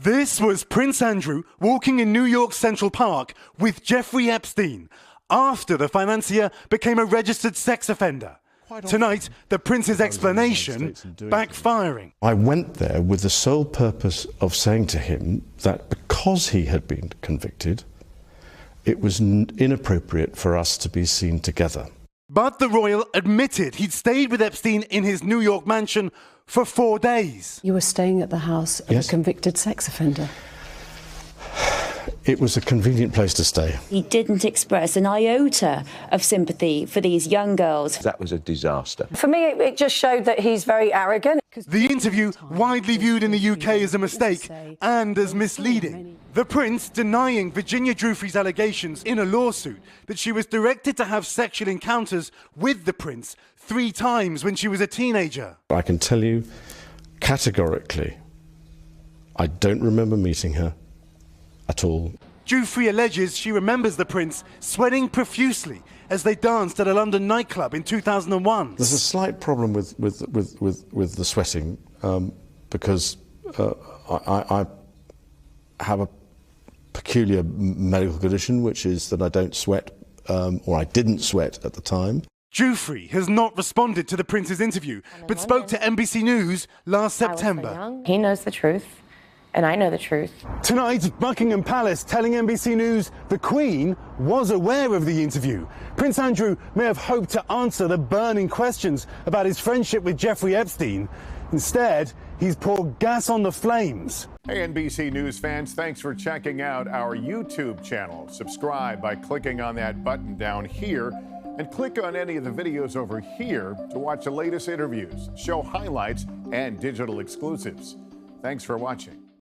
This was Prince Andrew walking in New York's Central Park with Jeffrey Epstein after the financier became a registered sex offender. Tonight, the prince's explanation backfiring. I went there with the sole purpose of saying to him that because he had been convicted, it was inappropriate for us to be seen together. But the royal admitted he'd stayed with Epstein in his New York mansion for 4 days. You were staying at the house of a convicted sex offender. It was a convenient place to stay. He didn't express an iota of sympathy for these young girls. That was a disaster. For me, it just showed that he's very arrogant. The interview, widely viewed in the UK as a mistake and as misleading. The prince denying Virginia Giuffre's allegations in a lawsuit that she was directed to have sexual encounters with the prince 3 times when she was a teenager. I can tell you categorically, I don't remember meeting her at all. Giuffre alleges she remembers the prince sweating profusely as they danced at a London nightclub in 2001. There's a slight problem with the sweating because I have a peculiar medical condition, which is that I don't sweat, or I didn't sweat at the time. Giuffre has not responded to the prince's interview, but spoke to NBC News last September. He knows the truth, and I know the truth. Tonight, Buckingham Palace telling NBC News the Queen was aware of the interview. Prince Andrew may have hoped to answer the burning questions about his friendship with Jeffrey Epstein. Instead, he's poured gas on the flames. Hey, NBC News fans, thanks for checking out our YouTube channel. Subscribe by clicking on that button down here and click on any of the videos over here to watch the latest interviews, show highlights, and digital exclusives. Thanks for watching.